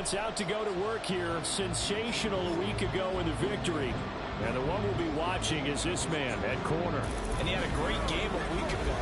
defense out to go to work here. Sensational a week ago in the victory. And the one we'll be watching is this man at corner. And he had a great game a week ago.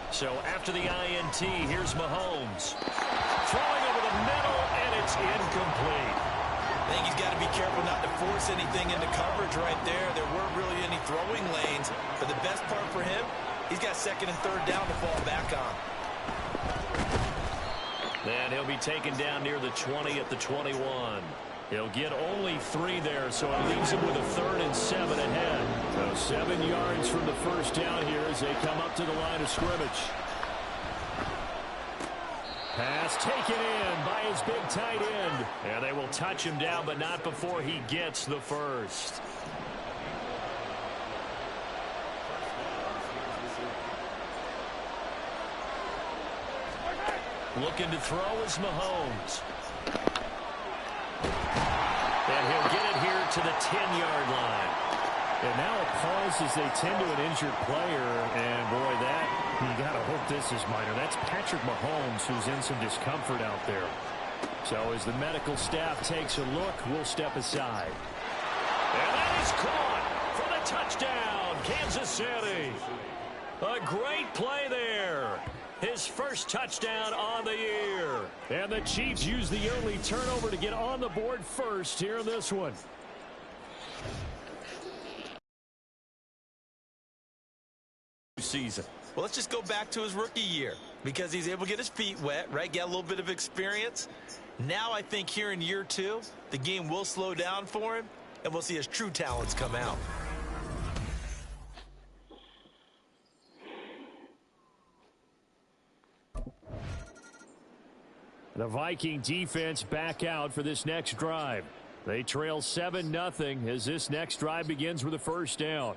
So after the INT, here's Mahomes. Throwing over the middle, and it's incomplete. I think he's got to be careful not to force anything into coverage right there. There weren't really any throwing lanes. But the best part for him, he's got second and third down to fall back on. And he'll be taken down near the 20 at the 21. He'll get only 3 there, so it leaves him with a 3rd and 7 ahead. So 7 yards from the first down here as they come up to the line of scrimmage. Pass taken in by his big tight end. And they will touch him down, but not before he gets the first. Looking to throw is Mahomes. And he'll get it here to the 10-yard line. And now a pause as they tend to an injured player. And, boy, you got to hope this is minor. That's Patrick Mahomes who's in some discomfort out there. So as the medical staff takes a look, we'll step aside. And that is caught for the touchdown, Kansas City. A great play there. His first touchdown on the year. And the Chiefs use the only turnover to get on the board first here in this one. Season. Well, let's just go back to his rookie year because he's able to get his feet wet, right? Get a little bit of experience. Now I think here in year 2, the game will slow down for him, and we'll see his true talents come out. The Viking defense back out for this next drive. They trail 7-0 as this next drive begins with a first down.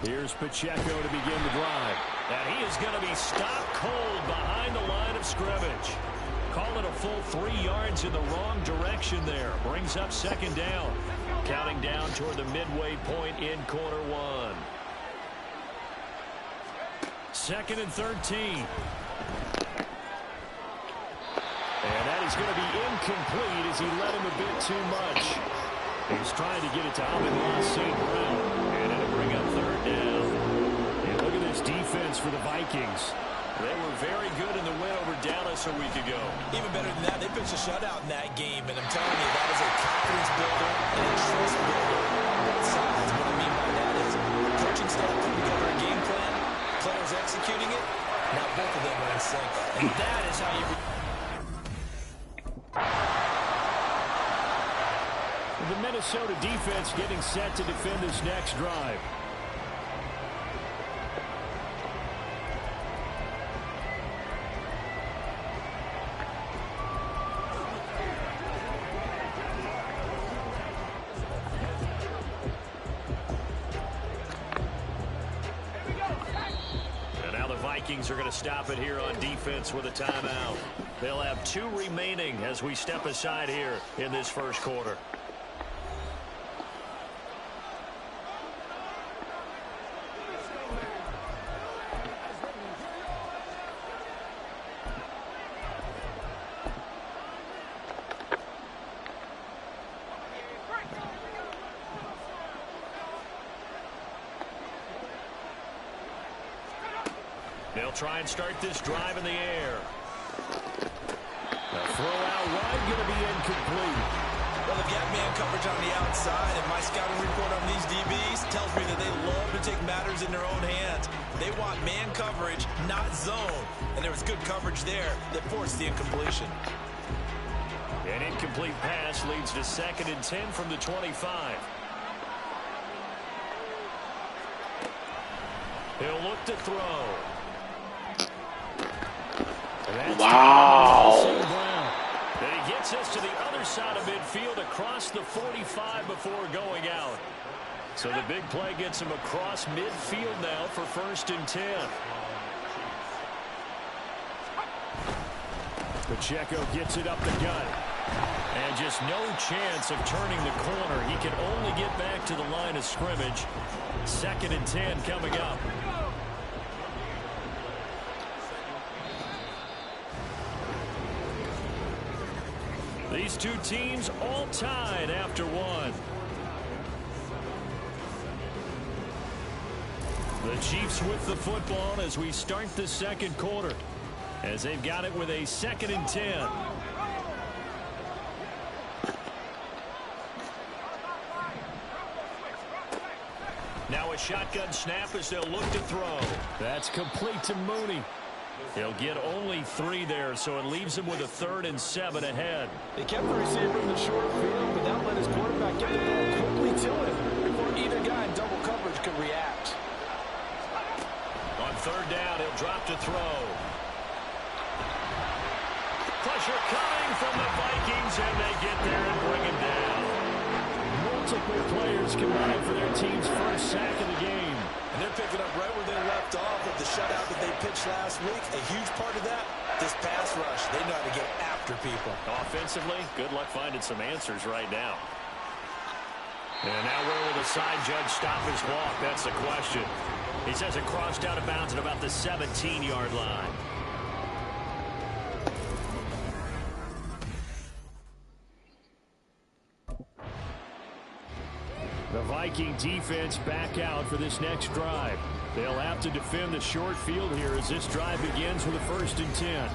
Here's Pacheco to begin the drive. And he is going to be stopped cold behind the line of scrimmage. Call it a full 3 yards in the wrong direction there. Brings up second down. Counting down toward the midway point in quarter 1. 2nd and 13. And that is going to be incomplete as he led him a bit too much. He's trying to get it to Amon-Ra St. Brown. And it'll bring up 3rd down. And look at this defense for the Vikings. They were very good in the win over Dallas a week ago. Even better than that, they pitched a shutout in that game. And I'm telling you, that is a confidence builder and a trust builder on both sides. What I mean by that is the coaching staff put together a game plan, players executing it. Now both of them are in sync. And that is how you... The Minnesota defense getting set to defend this next drive. And now the Vikings are going to stop it here on defense with a timeout. They'll have 2 remaining as we step aside here in this first quarter. They'll try and start this drive in the air. The throw out wide going to be incomplete. Well, they've got man coverage on the outside, and my scouting report on these DBs tells me that they love to take matters in their own hands. They want man coverage, not zone. And there was good coverage there that forced the incompletion. An incomplete pass leads to 2nd and 10 from the 25. He'll look to throw. Wow. this to the other side of midfield across the 45 before going out. So the big play gets him across midfield now for 1st and 10. Pacheco gets it up the gut. And just no chance of turning the corner. He can only get back to the line of scrimmage. 2nd and 10 coming up. These two teams all tied after one. The Chiefs with the football as we start the 2nd quarter, as they've got it with a 2nd and 10. Now a shotgun snap as they'll look to throw. That's complete to Mooney. He'll get only 3 there, so it leaves him with a 3rd and 7 ahead. They kept the receiver in the short field, but that let his quarterback get the ball quickly to him before either guy in double coverage could react. On 3rd down, he'll drop to throw. Pressure coming from the Vikings, and they get there and bring him down. Multiple players combined for their team's 1st sack of the game. And they're picking up right where they left off with the shutout that they pitched last week. A huge part of that, this pass rush. They know how to get after people. Offensively, good luck finding some answers right now. And now where will the side judge stop his walk? That's the question. He says it crossed out of bounds at about the 17-yard line. The Viking defense back out for this next drive. They'll have to defend the short field here as this drive begins with a 1st and 10.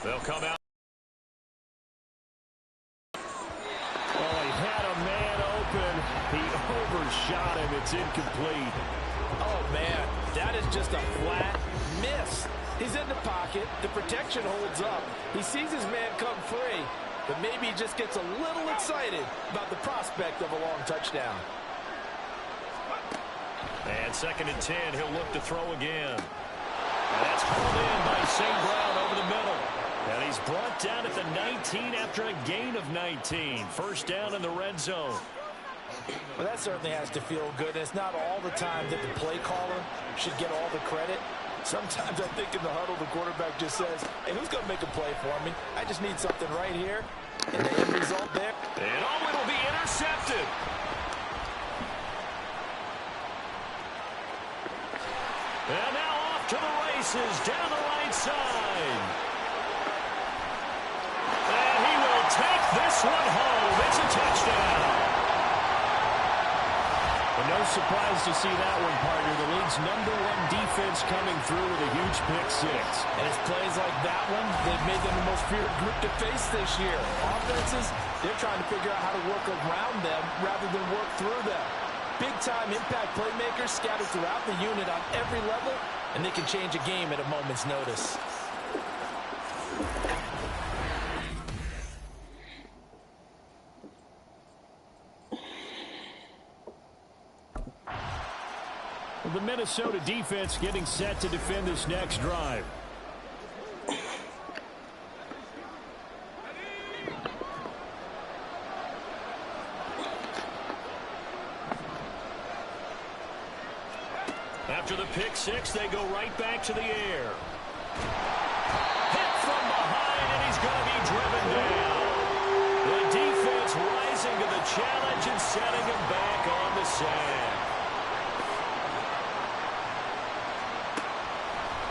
They'll come out. He overshot him. It's incomplete. Oh, man, that is just a flat miss. He's in the pocket. The protection holds up. He sees his man come free, but maybe he just gets a little excited about the prospect of a long touchdown. And 2nd and 10, he'll look to throw again. And that's pulled in by St. Brown over the middle. And he's brought down at the 19 after a gain of 19. 1st down in the red zone. Well, that certainly has to feel good. It's not all the time that the play caller should get all the credit. Sometimes I think in the huddle, the quarterback just says, hey, who's going to make a play for me? I just need something right here. And the end result there. And oh, it'll be intercepted. And now off to the races down the right side. And he will take this one home. It's a touchdown. No surprise to see that one, partner. The league's #1 defense coming through with a huge pick-6. And it's plays like that one, they've made them the most feared group to face this year. Offenses, they're trying to figure out how to work around them rather than work through them. Big-time impact playmakers scattered throughout the unit on every level, and they can change a game at a moment's notice. The Minnesota defense getting set to defend this next drive. After the pick-6, they go right back to the air. Hit from behind, and he's going to be driven down. The defense rising to the challenge and setting him back on the sand.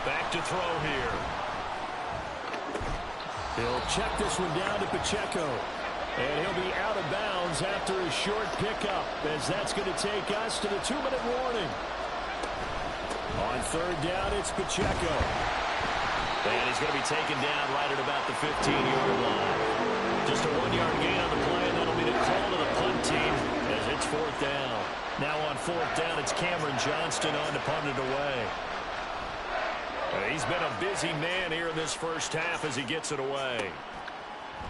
Back to throw here. He'll check this one down to Pacheco. And he'll be out of bounds after a short pickup, as that's going to take us to the 2-minute warning. On 3rd down, it's Pacheco. And he's going to be taken down right at about the 15-yard line. Just a 1-yard gain on the play, and that'll be the call to the punt team as it's 4th down. Now on 4th down, it's Cameron Johnston on to punt it away. He's been a busy man here in this first half as he gets it away.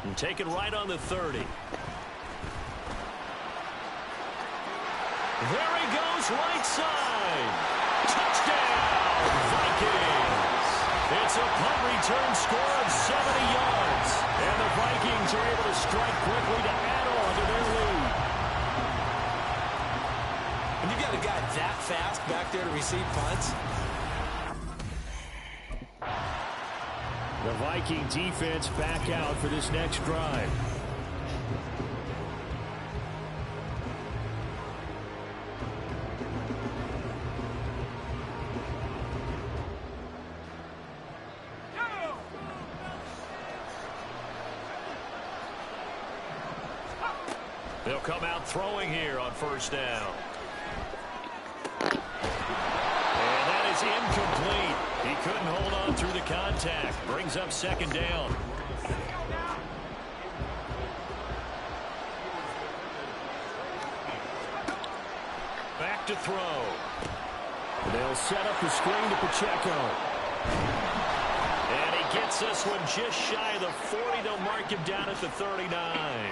And take it right on the 30. There he goes, right side. Touchdown, Vikings. It's a punt return score of 70 yards. And the Vikings are able to strike quickly to add on to their lead. When you've got a guy that fast back there to receive punts. The Viking defense back out for this next drive. They'll come out throwing here on first down. And that is incomplete. He couldn't hold on through the contact. Brings up second down. Back to throw. They'll set up the screen to Pacheco. And he gets this one just shy of the 40. They'll mark him down at the 39.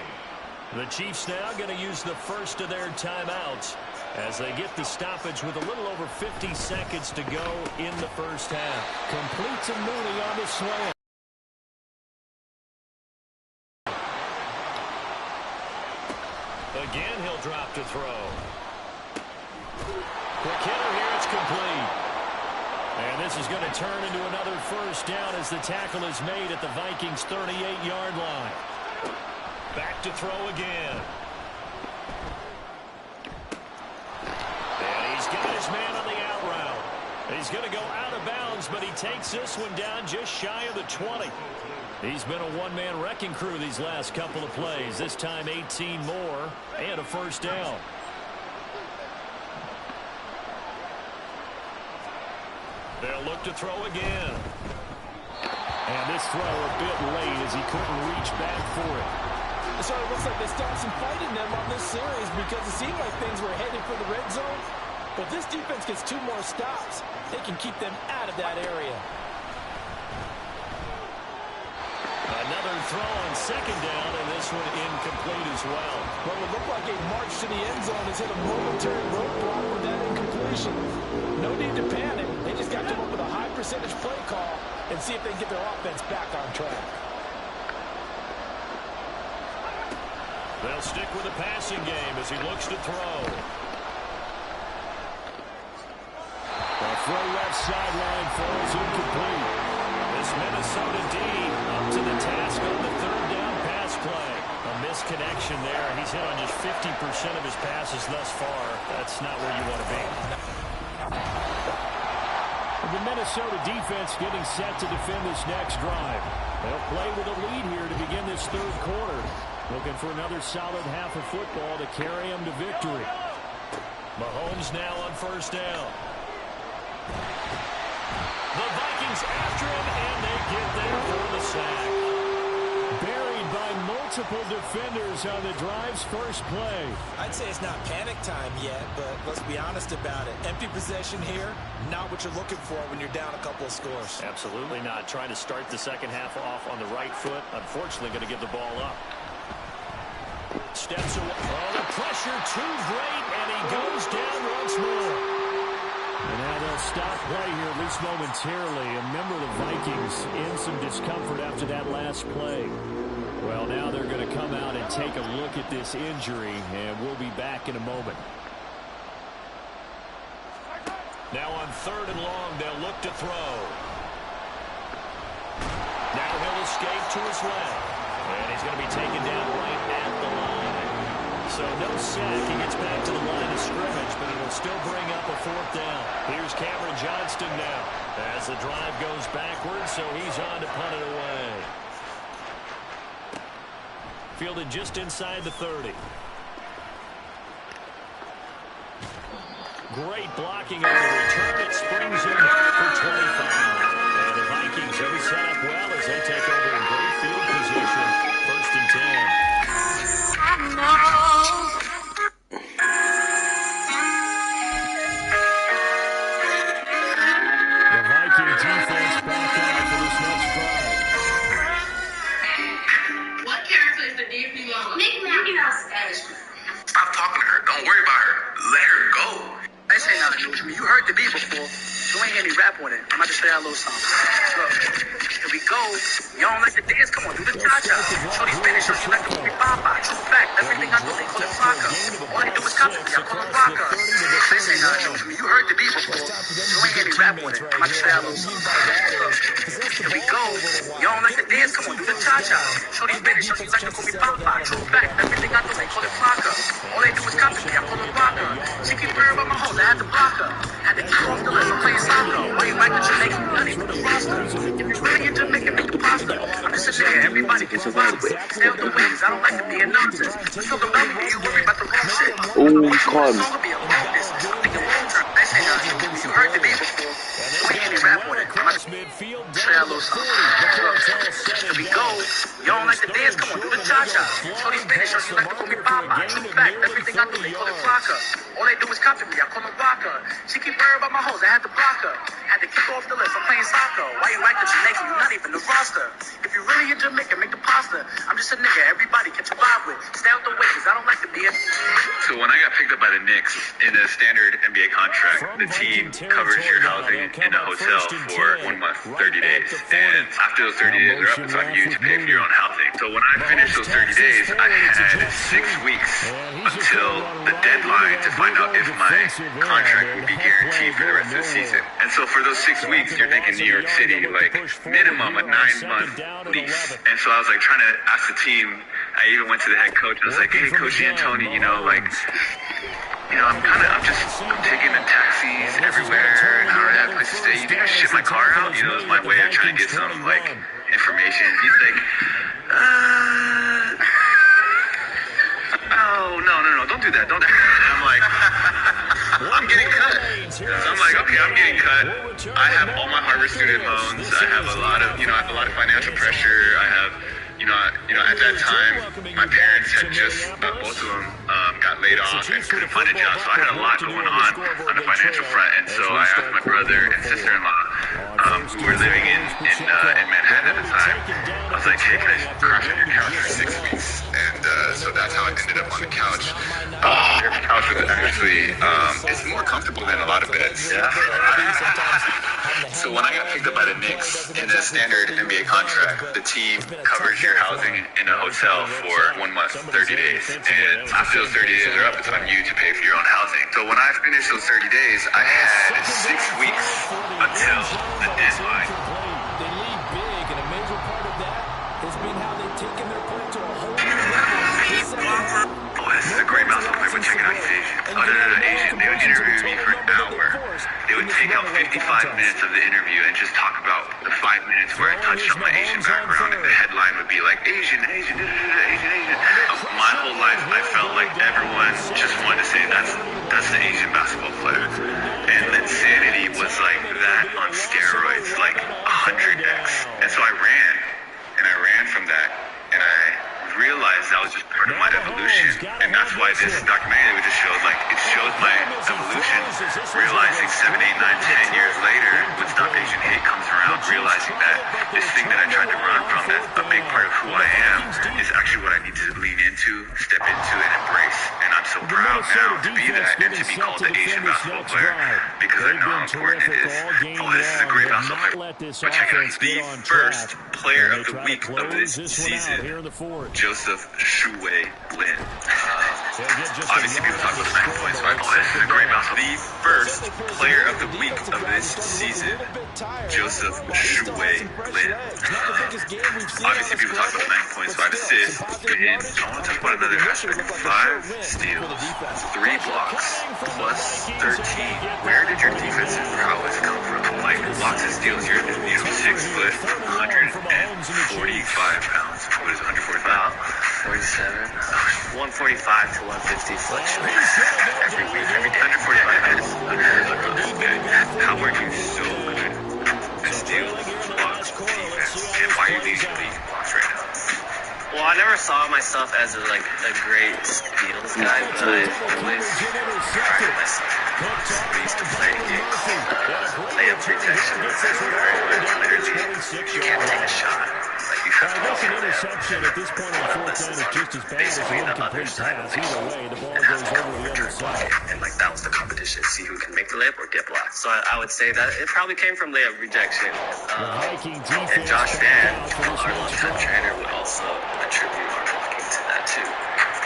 The Chiefs now going to use the first of their timeouts as they get the stoppage with a little over 50 seconds to go in the first half. Complete to Mooney on the slant. Again, he'll drop to throw. Quick hitter here, it's complete. And this is going to turn into another first down as the tackle is made at the Vikings' 38-yard line. Back to throw again. And he's got his man on the out route. He's going to go out of bounds, but he takes this one down just shy of the 20. He's been a one-man wrecking crew these last couple of plays. This time 18 more and a first down. They'll look to throw again. And this throw a bit late as he couldn't reach back for it. So it looks like they started some fight in them on this series because it seemed like things were headed for the red zone. But this defense gets 2 more stops. They can keep them out of that area. Another throw on second down, and this one incomplete as well. Well, it looked like a march to the end zone has hit a momentary roadblock with that incompletion. No need to panic. They just got to come up with a high percentage play call and see if they can get their offense back on track. They'll stick with the passing game as he looks to throw. The throw left sideline falls incomplete. This Minnesota D up to the task on the third down pass play. A misconnection there. He's hit on just 50% of his passes thus far. That's not where you want to be. The Minnesota defense getting set to defend this next drive. They'll play with a lead here to begin this third quarter. Looking for another solid half of football to carry them to victory. Mahomes now on first down. The Vikings after him, and they get there for the sack. Buried by multiple defenders on the drive's first play. I'd say it's not panic time yet, but let's be honest about it. Empty possession here, not what you're looking for when you're down a couple of scores. Absolutely not. Trying to start the second half off on the right foot. Unfortunately, going to give the ball up. Steps away. Oh, the pressure too great, and he goes down once more. And now they'll stop play here, at least momentarily. A member of the Vikings in some discomfort after that last play. Well, now they're going to come out and take a look at this injury, and we'll be back in a moment. Now on third and long, they'll look to throw. Now he'll escape to his left. And he's going to be taken down right at the line. So no sack. He gets back to the line of scrimmage, but it'll still bring up a fourth down. Here's Cameron Johnston now as the drive goes backwards, so he's on to punt it away. Fielded just inside the 30. Great blocking on the return. It springs in for 25. And the Vikings are set up well as they take over in great field position. First and 10. The Viking defense back out for this next drive. character is the Disney mama? Mickey Mouse. Stop talking to her. Don't worry about her. Let her go. This ain't nothing new to me. You heard the beat before. You ain't hear me rap on it. I'm about to show y'all a little something. Look, here we go. Y'all don't like the dance? Come on, do the cha-cha. Shorty Spanish, shorty like the movie Papa. True fact, everything I do, they call it Flocka. All they do is copy me. I call it Flocka. This ain't nothing new to me. You heard the beat before. You ain't hear me rap on it. I'm about to show y'all a little something. Look, here we go. Y'all don't like the dance? Come on, do the cha-cha. Shorty Spanish, shorty like the movie Papa. True fact, everything I do, they call it Flocka. All they do is copy me. I call it Flocka. She keep worrying about my hoes. I had to block her. Had to keep off the list. I'm playing soccer. Why you like the Jamaican? Not even the roster. If you really in Jamaica, make the pasta. I'm just a nigga everybody gets involved with. Stay with the wings. I don't like to be a nonsense. You talk about me, you worry about the wrong shit. Ooh, caught him. Song will be a bonus. I'm thinking long term. This ain't nothing new to me. You heard the beat before. You ain't hear me rap on it. I'm about to show y'all a little something. Here we go. Y'all don't like the dance? Come on, do the cha-cha. Shorty Spanish, shorty like to call me Papa. True fact, everything I do, they call it Flocka. All they do is copy me. I call them Flocka. She keep worrying about my hoes. I had to block her. Had to keep off the list. I'm playing soccer. Why you like the Jamaican? You're not even the roster. If you really in Jamaica, make the pasta. I'm just a nigga everybody can survive with. Stay out the way, cause I don't like to be a... So when I got picked up by the Knicks in a standard NBA contract, the team covers your housing in a hotel for 1 month, 30 days. And after those 30 days are up, it's on you to pay for your own housing. So when I finished those 30 days, I had 6 weeks until the deadline to find out if my contract would be guaranteed for the rest of the season. And so for those 6 weeks, you're thinking New York City, like minimum a 9-month lease. And so I was like trying to ask the team. I even went to the head coach. I was like, hey, Coach D'Antoni, I'm taking the taxis everywhere, and I don't have a place to stay. You think I ship my car out? It was my way of trying to get some, information. He's like, no, don't do that, don't do that. And I'm like, I'm getting cut. So I'm like, okay, I'm getting cut. I have all my Harvard student loans. I have a lot of financial pressure. I have, at that time, my parents had just, both of them got laid off and couldn't find a job. So I had a lot going on the financial front. And so I asked my brother and sister-in-law, who were living in Manhattan at the time, I was like, hey, can I just crash on your couch for 6 weeks? And so that's how I ended up on the couch. Their couch was actually, it's more comfortable than a lot of beds. Yeah. So when I got picked up by the Knicks in a standard NBA contract, the team covers your housing in a hotel for 1 month, 30 days. And after those 30 days are up, it's on you to pay for your own housing. So when I finished those 30 days, I had 6 weeks until the deadline. They lead big, and a major part of that has been how they've taken their play to a whole new level. Oh, this is a great mouthful play with chicken Asian. Oh, no, Asian. They would interview me for an hour. They would take out 55 minutes of the interview and just talk about the 5 minutes where I touched on my Asian background, and the headline would be like, Asian. My whole life, I felt like everyone just wanted to say that's the Asian basketball player. And insanity was like that on steroids, like 100x. And so I ran from that, and I realized that was just part of my evolution. And that's why this documentary we just showed, it shows my evolution, realizing 7, 8, 9, 10 years later, when Stop Asian Hate comes around, realizing that this thing that I tried to run from, that's a big part of who I am, is actually what I need to lean into, step into, and embrace. And I'm so proud now to be that and to be called the Asian basketball player, because I know how important it is. Oh, this is a great basketball player. But check it out, he's the first player of the week of this season, Joseph Shuwei Lin. Obviously, people talk about the 9 points. Oh, this is a great basketball. The first player of the week of this season, Joseph Shuwei Lin. Obviously, people talk about the 9 points, 5 assists. And I want to talk about another aspect. 5 steals, 3 blocks, plus 13. Where did your defensive prowess come from? Blocks and steals, you're 6 foot, 145 pounds. What is it, 145? 47, 145 to 150 fluctuates every week, every day. 145 minutes. How are you so good at steals, blocks, defense? And why are you leading the league in blocks right now? Well, I never saw myself as a great steals guy, but I've always prided myself in blocks. We used to play a game called play-up protection. It's very much literally, you can't take a shot. You That's I all guess an for them. interception at this point on fourth down is just as bad as an incomplete pass. Either way, the ball and have goes to over come the other return block. side. And like that was the competition, see who can make the layup or get blocked. So I would say that it probably came from layup rejection. The Viking And defense Josh back Dan, out for this our next longtime drive. trainer, would also attribute our blocking to that too.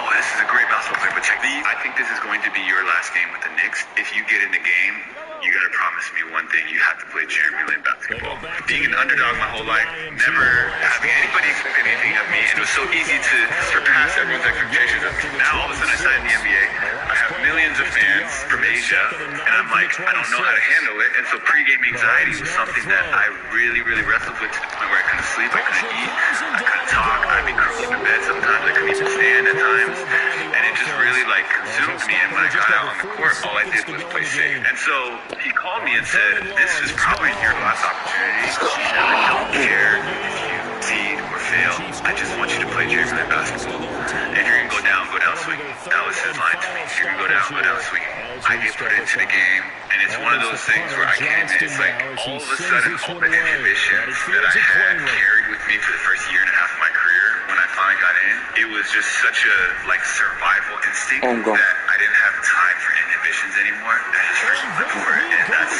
Oh, this is a great basketball player, but check these. I think this is going to be your last game with the Knicks. If you get in the game, you got to promise me one thing. You have to play Jeremy Lin basketball. Being an underdog my whole life, never having anybody expect anything of me, and it was so easy to surpass everyone's expectations of me. Now, all of a sudden, I signed in the NBA. I have millions of fans from Asia, and I'm like, I don't know how to handle it. And so pregame anxiety was something that I really, really wrestled with to the point where I couldn't sleep, I couldn't eat, I couldn't talk, I'd be curled up in bed sometimes, I couldn't even stand at times, and it just really like consumed me. And when I got out on the court, all I did was play safe. And so he called me and said, this is probably your last opportunity. I don't care if you succeed or fail. I just want you to play Jeremy Lin basketball. If you're gonna go down swinging. That was his line to me. If you're gonna go down swinging. I get put into the game, and it's one of those things where I came in, it's like all of a sudden all the inhibitions that I had carried with me for the first year and a half of my career, when I finally got in, it was just such a like survival instinct that I didn't have time for inhibitions anymore. I just first went for it, and that's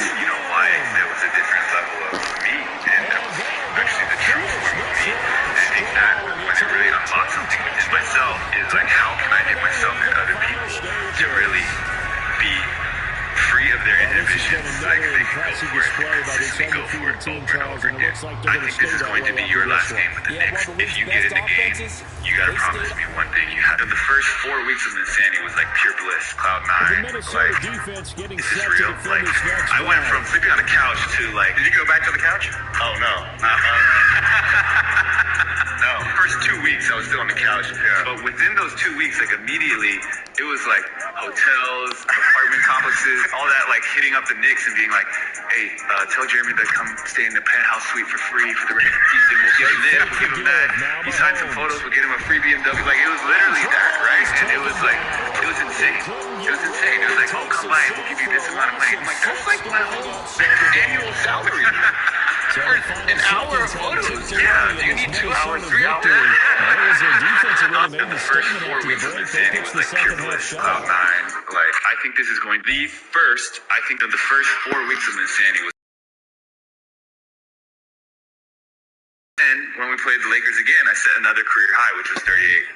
why there was a different level of me, and that was actually the true form of me. And I think that when it really unlocked something within myself is like, how can I get myself and other people to really be free of their inhibitions so that they can go for it and consistently go for it over and over again. I think this is going to be your last game with the Knicks. If you get in the game, you got to promise me one thing. You have to. The first 4 weeks of insanity was like pure bliss, cloud nine. Like, is this real? Like, I went from sleeping on the couch to like, did you go back to the couch? Oh no. No. The first 2 weeks I was still on the couch. Yeah. But within those 2 weeks, like immediately, it was like hotels, apartment complexes, all that, like hitting up the Knicks and being like, hey, tell Jeremy to come stay in the penthouse suite for free for the rest of the season. We'll give him this, we'll give him that. He signed some photos, we'll get him a free BMW. Like, it was literally that, right? And it was like, it was insane. It was insane. It was like, oh, come by and we'll give you this amount of money. I'm like, that's like my whole annual salary. For an hour of photos. Yeah, do you need 2 hours, 3 hours? The first 4 weeks of insanity was like pure bliss, cloud nine. Like, I think this is going to be first. I think that the first 4 weeks of insanity was. And when we played the Lakers again, I set another career high, which was 38.